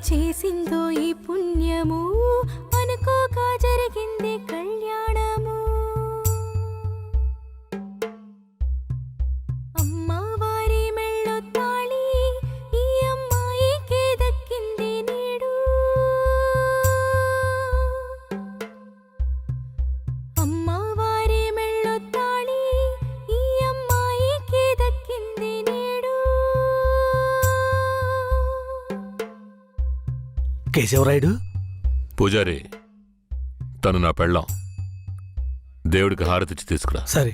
చేసిందో ఈ పుణ్యము అనుకోగా జరిగింది కళ్యాణము. అమ్మవారి మెళ్ళో తాళి ఈ అమ్మాయికే దక్కింది నేడు. అమ్మవారి మెళ్ళో తాళి ఈ అమ్మాయికే దక్కింది నేడు. కేశవరాయుడు, పూజారి, తను నా పెళ్ళాం. దేవుడికి హారతిచ్చి తీసుకురా. సరే.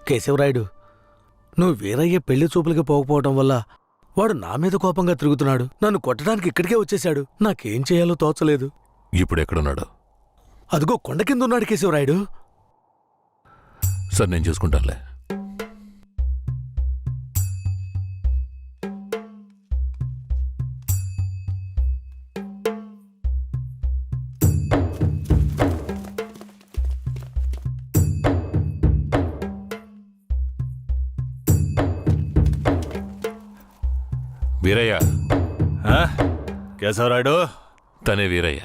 కేశవరాయుడు, నువ్వు వీరయ్య పెళ్లి చూపులకి పోకపోవటం వల్ల వాడు నా మీద కోపంగా తిరుగుతున్నాడు. నన్ను కొట్టడానికి ఇక్కడికే వచ్చేశాడు. నాకేం చేయాలో తోచలేదు. ఇప్పుడు ఎక్కడున్నాడు? అదిగో కొండ కింద ఉన్నాడు కేశవరాయుడు. సార్, నేను చూసుకుంటానులే. వీరయ్య. కేశవరాయుడు? తనే వీరయ్య.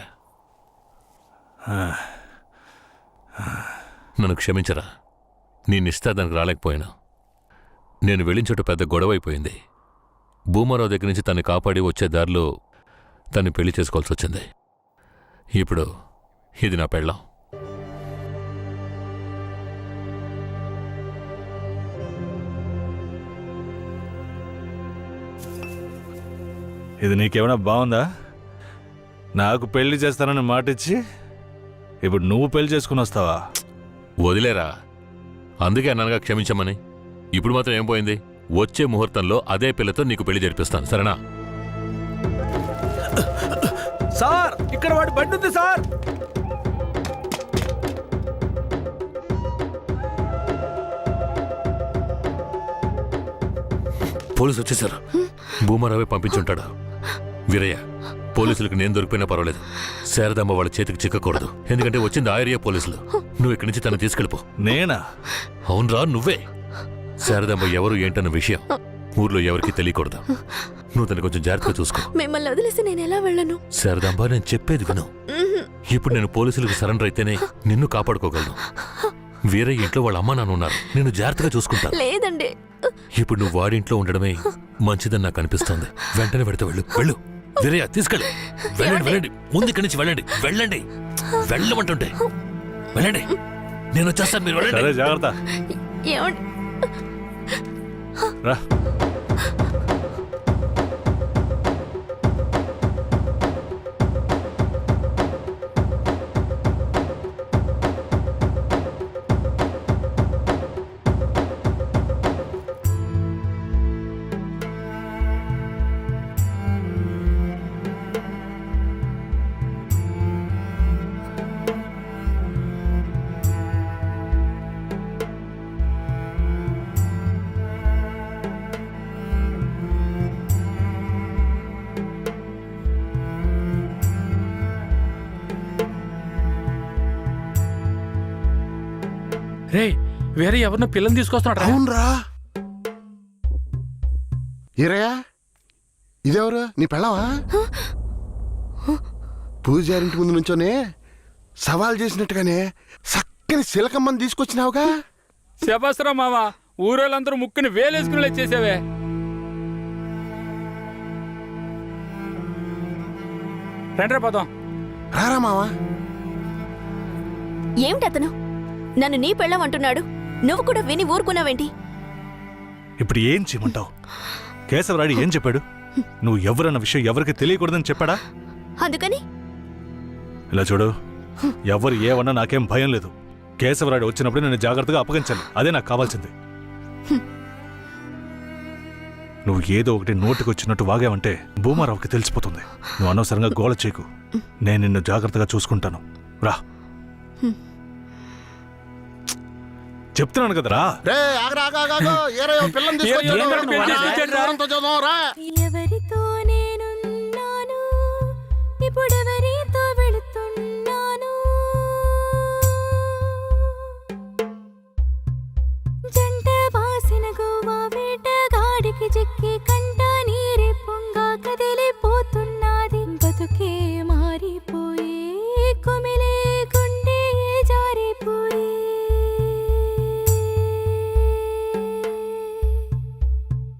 నన్ను క్షమించరా. నీ నిశ్చితార్థానికి రాలేకపోయినా. నేను వెళ్ళించట పెద్ద గొడవైపోయింది. భూమారావు దగ్గర నుంచి తన్ని కాపాడి వచ్చే దారిలో తన్ని పెళ్లి చేసుకోవాల్సి వచ్చింది. ఇప్పుడు ఇది నా పెళ్ళాం. ఇది నీకేమైనా బాగుందా? నాకు పెళ్లి చేస్తానని మాటిచ్చి ఇప్పుడు నువ్వు పెళ్లి చేసుకుని వస్తావా? వదిలేరా. అందుకే అన్నానుగా క్షమించమని. ఇప్పుడు మాత్రం ఏం పోయింది? వచ్చే ముహూర్తంలో అదే పిల్లతో నీకు పెళ్లి జరిపిస్తాను, సరేనా? సార్, ఇక్కడ వాడి బండి ఉంది సార్. పోలీసు వచ్చేసారు. భూమారావే పంపించుంటాడు. వీరయ్య, పోలీసులకు నేను దొరికిపోయినా పర్వాలేదు, శారదమ్మ వాళ్ళ చేతికి చిక్కకూడదు. ఎందుకంటే వచ్చింది ఆ ఏరియా పోలీసులు. నువ్వు ఇక్కడి నుంచి తను తీసుకెళ్ళిపో. నేనా? అవునరా, నువ్వే. శారదమ్మ ఎవరు ఏంటన్న విషయం ఊర్లో ఎవరికి తెలియకూడదు. నువ్వు తను కొంచెం జాగ్రత్తగా చూసుకో. మిమ్మల్ని వదిలేసి నేను ఎలా వెళ్ళను? శారదాంబ, నేను చెప్పేది విను. ఇప్పుడు నేను పోలీసులకు సరెండర్ అయితేనే నిన్ను కాపాడుకోగలను. వేరే ఇంట్లో వాళ్ళ అమ్మ నాన్న ఉన్నారు, నేను జాగ్రత్తగా చూసుకుంటాను. లేదండి. ఇప్పుడు నువ్వు వాడింట్లో ఉండడమే మంచిదని నాకు అనిపిస్తోంది. వెంటనే పెడితే వెళ్ళు. వెళ్ళు వీరయ్య, తీసుకెళ్ళి. వెళ్ళండి వెళ్ళండి, ముందు ఇక్కడి నుంచి వెళ్ళండి. వెళ్ళండి, వెళ్ళమంటుంటే వెళ్ళండి. నేను వచ్చేస్తాను, మీరు వెళ్ళండి. సరే, జాగ్రత్త. ఏమండి? రా. రే, వేరే ఎవరినో పిల్లని తీసుకొస్తున్నాడు. అవునరా. ఈరయ్యా, ఇదెవరు? నీ పెళ్ళవా? పూజారింటి ముందు నుంచోనే సవాల్ చేసినట్టుగానే చక్కని శిలకమ్మని తీసుకొచ్చినావుగా. శబాసరా మావా, ఊరోళ్ళందరూ ముక్కుని వేలేసుకునేలా చేసావే. రండ్రా పోదాం. రారా మావా. ఏమిటతను నన్ను నీ పెళ్ళం అంటున్నాడు? నువ్వు కూడా విని ఊరుకున్నావేంటి? ఇప్పుడు ఏం చేయమంటావు? కేశవరాయుడు ఏం చెప్పాడు? నువ్వు ఎవరన్న విషయం ఎవరికి తెలియకూడదని చెప్పాడా? అందుకని ఇలా చూడు, ఎవరు ఏమన్నా నాకేం భయం లేదు. కేశవరాయుడు వచ్చినప్పుడు నేను జాగ్రత్తగా అప్పగించాలి. అదే నాకు కావాల్సింది. నువ్వు ఏదో ఒకటి నోటికి వచ్చినట్టు వాగావంటే భూమారావుకి తెలిసిపోతుంది. నువ్వు అనవసరంగా గోల చేయకు. నేను నిన్ను జాగ్రత్తగా చూసుకుంటాను. రా, చెప్తున్నాను కదరా. రే, ఆగరా, ఆగాగాగో. ఈరయ్య పిల్లని తీసుకొచ్చాడు. ఏంట్రా నువ్వు అనేది? ఎవరంతో చదువు, రా. ఎవరితో నేనున్నాను, ఇప్పుడెవరితో వెళుతున్నాను? జంట బాసిన గోవా వేటగాడికి చిక్కి కంట నీరే పొంగా కదిలిపోతున్నది. బతుకే మారిపోయి కుమిలే గుండె జారిపోయి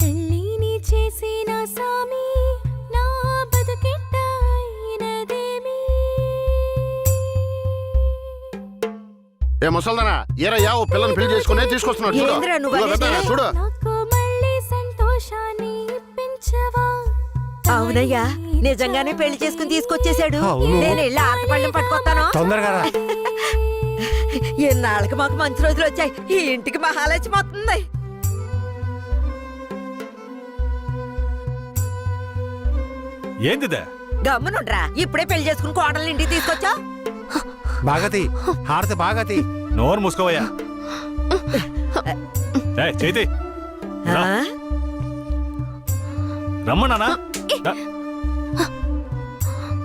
తల్లిని చేసిన సామి నా బతుకెట్ట అయినదేమి? ఏ ముసల్దానా, ఈరయ్య ఓ పిల్లని పెళ్లి చేసుకునే తీసుకొస్తున్నాడు. చూడు. ఏందిరా నువ్వు ఇదిగో అనేది? పెద్దనా, చూడు. నాకు మళ్ళీ సంతోషాన్ని ఇప్పించవా? అవునయ్యా, నిజంగానే పెళ్లి చేసుకుని తీసుకొచ్చేశాడు. నేను వెళ్ళి ఆటపళ్ళం పట్టుకొస్తాను. తొందరగా రా. ఎన్నాళ్ళకి మాకు మంచి రోజులు వచ్చాయి. ఈ ఇంటికి మహాలక్ష్మి వస్తుంది. ఏందిదే? గమ్మునుండ్రా, ఇప్పుడే పెళ్లి చేసుకుని కోడల్ని ఇంటికి తీసుకొచ్చా. బాగతి హారతి బాగతి. నోరు మూసుకోవయ్యా. చేతి రమ్మన్నానా?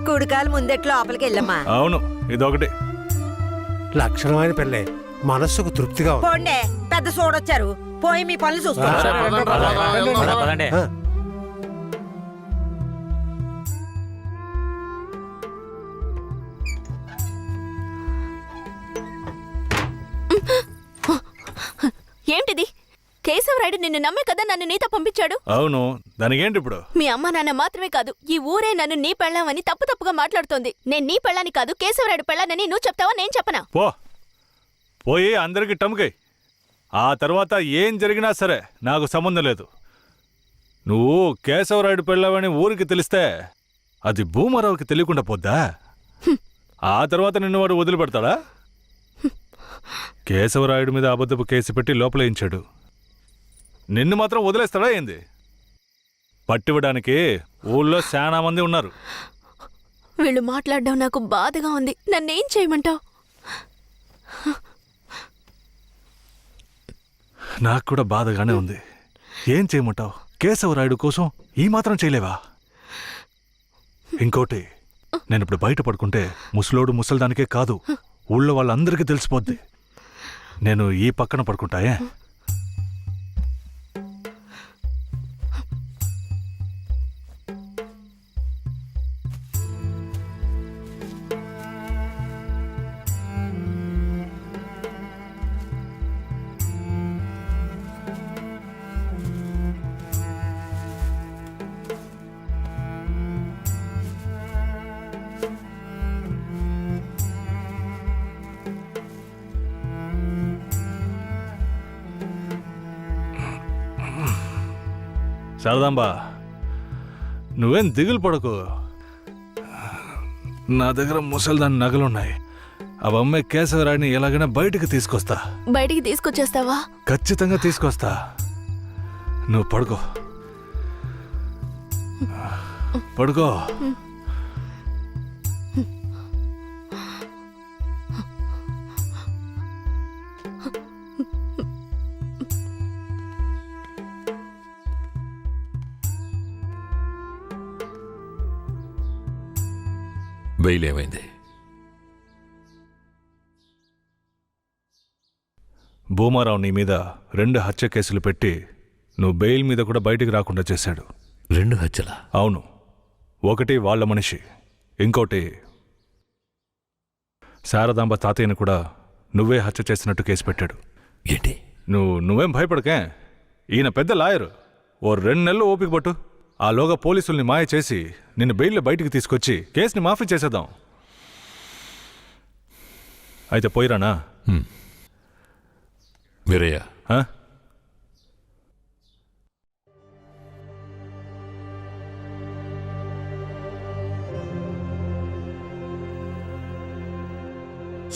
కుడికాలు ముందెట్లు లోపలికి వెళ్ళమ్మా. అవును, ఇదొకటి. లక్షణమైన పెళ్ళే, మనస్సుకు తృప్తిగా ఉంది. పోండే, పెద్ద సోడొచ్చారు. పోయి మీ పనులు చూసుకో. పదండి. ఆ, ఏంటిది? కేశవరాయుడు నిన్ను నమ్మే కదా నన్ను నీతో పంపించాడు. అవును, దానికేంటి ఇప్పుడు? మీ అమ్మ నాన్న మాత్రమే కాదు, ఈ ఊరే నన్ను నీ పెళ్ళామని తప్పుగా మాట్లాడుతోంది. నేను నీ పెళ్ళాని కాదు, కేశవరాయుడు పెళ్ళానని నువ్వు చెప్తావా, నేను చెప్పనా? పోయి అందరికి టముకై. ఆ తర్వాత ఏం జరిగినా సరే నాకు సంబంధం లేదు. నువ్వు కేశవరాయుడు పెళ్ళావని ఊరికి తెలిస్తే అది భూమారావుకి తెలియకుండా పోద్దా? ఆ తర్వాత నిన్ను వాడు వదిలిపెడతాడా? కేశవరాయుడు మీద అబద్ధపు కేసు పెట్టి లోపలేయించాడు. నిన్ను మాత్రం వదిలేస్తాడా ఏంది? పట్టివ్వడానికి ఊళ్ళో చాలా మంది ఉన్నారు. వీళ్ళు మాట్లాడడం నాకు బాధగా ఉంది. నన్నేం చేయమంటావు? నాకు కూడా బాధగానే ఉంది. ఏం చేయమంటావు? కేశవరాయుడు కోసం ఈ మాత్రం చేయలేవా? ఇంకోటి, నేను ఇప్పుడు బయట పడుకుంటే ముసలోడు ముసల్దానికే కాదు, ఊళ్ళో వాళ్ళందరికీ తెలిసిపోద్ది. నేను ఈ పక్కన పడుకుంటాయే. శారదాంబా, నువ్వేం దిగులు పడకు. నా దగ్గర ముసల్దాని నగలున్నాయి. అవమ్మే కేశవరాయుడిని ఎలాగైనా బయటికి తీసుకొస్తా. బయటికి తీసుకొచ్చేస్తావా? ఖచ్చితంగా తీసుకొస్తా. నువ్వు పడుకో, పడుకో. బెయిల్ ఏమైంది? భూమారావు నీ మీద 2 హత్య కేసులు పెట్టి నువ్వు బెయిల్ మీద కూడా బయటికి రాకుండా చేశాడు. 2 హత్యలా? అవును. ఒకటి వాళ్ళ మనిషి, ఇంకోటి శారదాంబ తాతయ్యని కూడా నువ్వే హత్య చేసినట్టు కేసు పెట్టాడు. ఏంటి? నువ్వేం భయపడకే. ఈయన పెద్ద లాయరు. ఓ 2 నెలలు ఓపిక పట్టు. ఆలోగా పోలీసుల్ని మాయ చేసి నిన్ను బెయిల్లో బయటికి తీసుకొచ్చి కేసుని మాఫీ చేసేద్దాం. అయితే పోయిరానా? వీరయ్య, ఆ?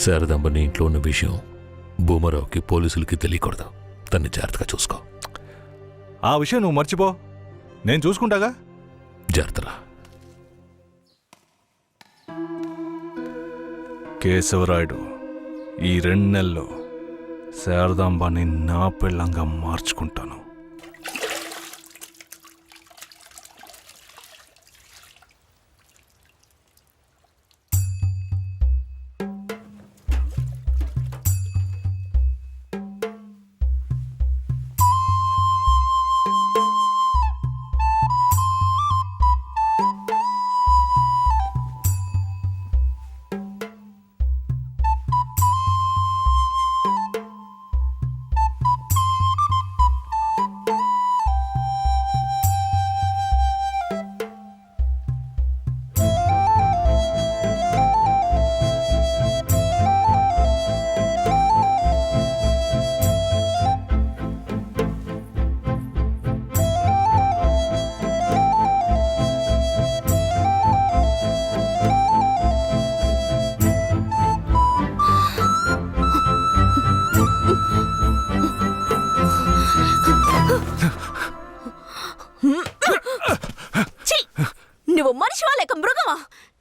శారదాంబ నీ ఇంట్లో ఉన్న విషయం భూమారావుకి పోలీసులకి తెలియకూడదు. తన్ని జాగ్రత్తగా చూసుకో. ఆ విషయం నువ్వు మర్చిపో, నేను చూసుకుంటాగా. జాగ్రత్తరా. కేశవరాయుడు ఈ 2 నెలల్లో శారదాంబాని నా పెళ్ళంగా మార్చుకుంటాను. నువ్వు మనిషివా లేక మృగమా?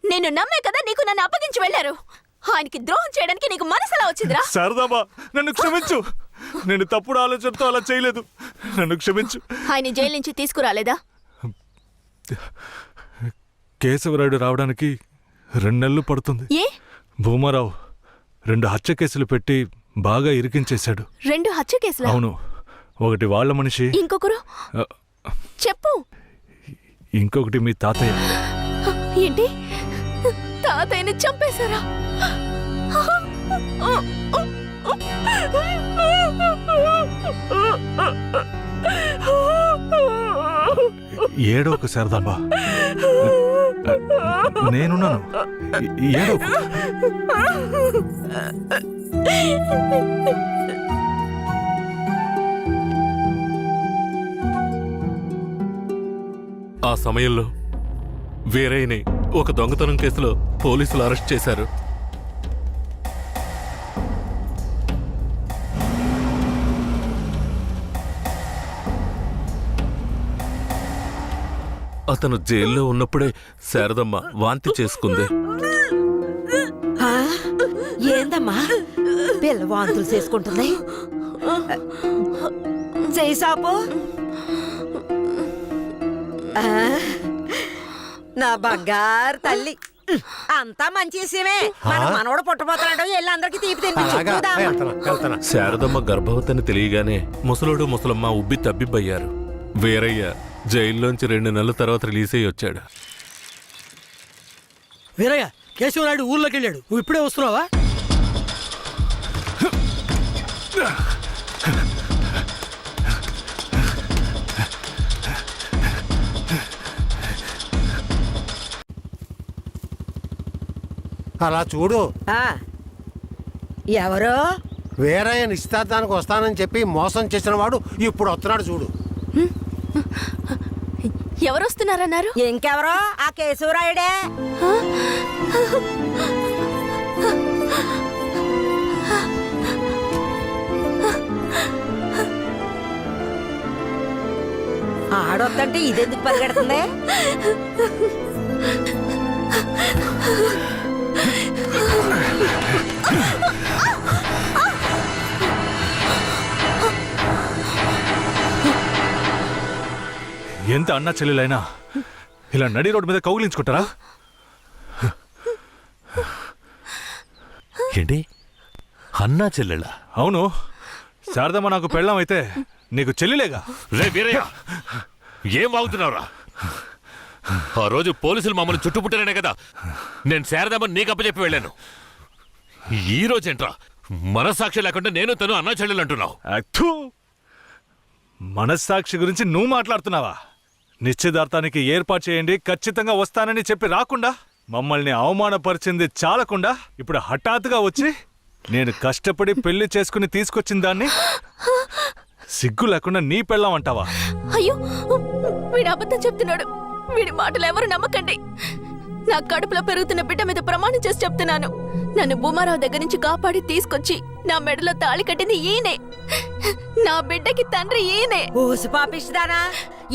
నేను నమ్మే కదా నీకు నన్ను అప్పగించి వెళ్లారు. ఆయనకి ద్రోహం చేయడానికి నీకు మనసులా వచ్చిందిరా? శారదాంబా, నన్ను క్షమించు. నేను తప్పుడు ఆలోచనతో అలా చేయలేదు. నన్ను క్షమించు. ఆయన జైలు నుంచి తీసుకురాలేదా? కేశవరాయుడు రావడానికి 2 నెలలు పడుతుంది. ఏ? భూమారావు 2 హత్య కేసులు పెట్టి బాగా ఇరికించేశాడు. 2 హత్య కేసులా? అవును. ఒకటి వాళ్ళ మనిషి, ఇంకొకరు చెప్పు. ఇంకొకటి మీ తాతయ్య. ఏంటి? తాతయ్యని చంపేశారా? ఏడోకు శారదాంబా, నేనున్నాను. ఏడోకు. ఆ సమయంలో వీరయ్యని ఒక దొంగతనం కేసులో పోలీసులు అరెస్ట్ చేశారు. అతను జైల్లో ఉన్నప్పుడే శారదమ్మ వాంతి చేసుకుంది. ఆ? ఏందమ్మా పిల్ల వాంతులు చేసుకుంటుంది? చేసాపు ఆ, నా బంగారు తల్లి అంతా మంచి విషయమే మన మనవడు పుట్టబోతున్నాడు వెళ్ళి అందరికి తీపి తినిపించు అలాగా చూద్దాం. వెళ్తాను శారదమ్మ గర్భవతిని తెలియగానే ముసలోడు ముసలమ్మ ఉబ్బి తబ్బిబ్బయ్యారు. వీరయ్య జైల్లోంచి 2 నెలల తర్వాత రిలీజ్ అయ్యి వచ్చాడు. వీరయ్య కేశవరాయుడు ఊర్లోకి వెళ్ళాడు, నువ్వు ఇప్పుడే వస్తున్నావా? అలా చూడు, ఆ, ఎవరో వేరే నిశ్చితార్థానికి వస్తానని చెప్పి మోసం చేసిన వాడు ఇప్పుడు వస్తున్నాడు చూడు. ఎవరొస్తున్నారన్నారు? ఇంకెవరో ఆ కేశవరాయుడే. ఆడొద్దంటే ఇదెందుకు పరిగెడుతుంది? ఎంత అన్నా చెల్లెలైనా ఇలా నడి రోడ్డు మీద కౌగిలించుకుంటారా? ఏంటి అన్నా చెల్లెళ్ళ? అవును, శారదమ్మ నాకు పెళ్ళాం అయితే నీకు చెల్లిలేగా. రే వీరయ్య, ఏం వాగుతున్నావురా? ఆ రోజు పోలీసులు మమ్మల్ని చుట్టుముట్టారనే కదా నేను శారదమ్మని నీకు అప్పచెప్పి వెళ్ళాను. ఈ రోజేంట్రా మనస్సాక్షి లేకుండా నేను తను అన్నా చెల్లెలు అంటున్నావు? అత్తు, మనస్సాక్షి గురించి నువ్వు మాట్లాడుతున్నావా? నిశ్చితార్థానికి ఏర్పాటు చేయండి, ఖచ్చితంగా వస్తానని చెప్పి రాకుండా మమ్మల్ని అవమానపరిచింది చాలకుండా ఇప్పుడు హఠాత్తుగా వచ్చి నేను కష్టపడి పెళ్లి చేసుకుని తీసుకొచ్చిన దాన్ని సిగ్గు లేకుండా నీ పెళ్ళాం అంటావా? అయ్యో, వీడు అబద్ధం చెప్తున్నాడు. వీడి మాటలు ఎవరు నమ్మకండి. నా కడుపులో పెరుగుతున్న బిడ్డ మీద ప్రమాణం చేసి చెప్తున్నాను. నన్ను భూమారావు దగ్గర నుంచి కాపాడి తీసుకొచ్చి నా మెడలో తాళి కట్టింది ఈయనే. నా బిడ్డకి తండ్రి ఈయనే. ఊసి పాపిస్తానా?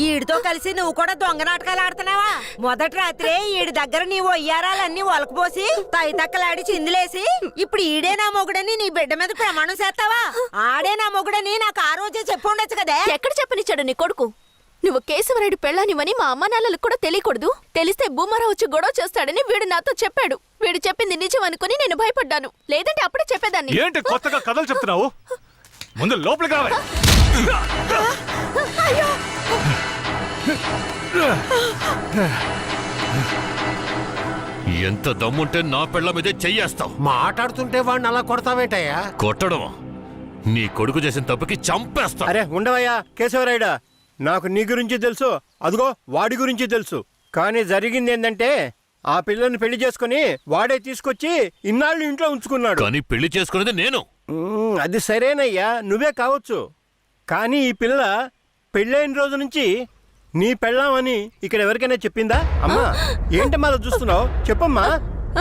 ఈడితో కలిసి నువ్వు కూడా దొంగ నాటకాలు ఆడుతున్నావా? మొదటి రాత్రే ఈడి దగ్గర నీ ఒయ్యారాలన్నీ ఒలకపోసి తైతక్కలాడి చిందులేసి ఇప్పుడు ఈడే నా మొగుడని నీ బిడ్డ మీద ప్రమాణం చేస్తావా? ఆడే నా మొగుడని నాకు ఆ రోజే చెప్పు ఉండొచ్చు కదే. ఎక్కడ చెప్పనిచ్చాడు నీ కొడుకు? నువ్వు కేశవరాయుడు పెళ్ళానివని మా అమ్మ నాన్నలకు కూడా తెలియకూడదు. తెలిస్తే భూమారావు వచ్చి గొడవ చేస్తాడని వీడు నాతో చెప్పాడు. వీడు చెప్పింది నిజం అనుకుని నేను భయపడ్డాను. లేదంటే అప్పుడే చెప్పేదాన్ని. ఏంటి కొత్తగా కథలు చెప్తున్నావు? ముందు లోపలికి రావాలి. ఎంత దమ్ముంటే నా పెళ్ళ మీదే చెయ్యేస్తావు? మాట్లాడుతుంటే వాడిని అలా కొడతావేటయ్యా? కొట్టడం నీ కొడుకు చేసిన తప్పుకి చంపేస్తా. అరే ఉండవయ్యా కేశవరాయుడా, నాకు నీ గురించి తెలుసు, అదిగో వాడి గురించి తెలుసు. కానీ జరిగింది ఏంటంటే ఆ పిల్లని పెళ్లి చేసుకుని వాడే తీసుకొచ్చి ఇన్నాళ్ళు ఇంట్లో ఉంచుకున్నాడు. కానీ పెళ్లి చేసుకునేది నేను. అది సరేనయ్యా, నువ్వే కావచ్చు. కానీ ఈ పిల్ల పెళ్ళైన రోజు నుంచి నీ పెళ్ళామని ఇక్కడ ఎవరికైనా చెప్పిందా? అమ్మా ఏంటమ్మా అలా చూస్తున్నావు? చెప్పమ్మా.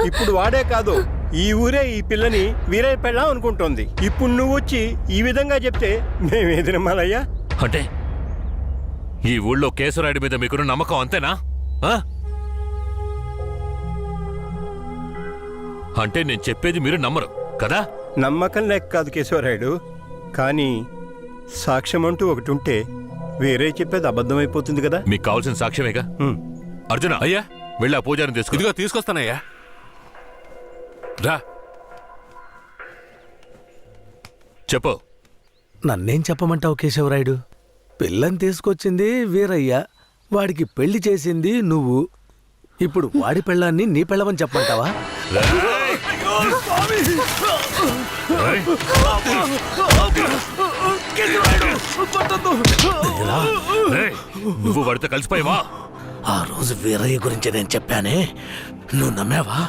ఇప్పుడు వాడే కాదు, ఈ ఊరే ఈ పిల్లని వీరే పెళ్ళాం అనుకుంటోంది. ఇప్పుడు నువ్వు వచ్చి ఈ విధంగా చెప్తే మేమేది నమ్మాలయ్యా? అంటే ఈ ఊళ్ళో కేశవరాయుడి మీద మీకున్న నమ్మకం అంతేనా? ఆ? అంటే నేను చెప్పేది మీరు నమ్మరు కదా? నమ్మకం లేక కాదు కేశవరాయుడు, కానీ సాక్ష్యం అంటూ ఒకటి ఉంటే వేరే చెప్పేది అబద్ధమైపోతుంది కదా. మీకు కావాల్సిన సాక్ష్యమేగా. అర్జున, అయ్యా, వెళ్ళి ఆ పూజారిని తీసుకు. ఇదిగో తీసుకొస్తానయ్యా. రా. చెప్పు. నన్నేం చెప్పమంటావు కేశవరాయుడు? పిల్లని తీసుకొచ్చింది వీరయ్య, వాడికి పెళ్లి చేసింది నువ్వు. ఇప్పుడు వాడి పెళ్ళాన్ని నీ పెళ్ళమని చెప్పమంటావా? నువ్వు వాడితో కలిసిపోయావా? ఆ రోజు వీరయ్య గురించి నేను చెప్పానే, నువ్వు నమ్మావా?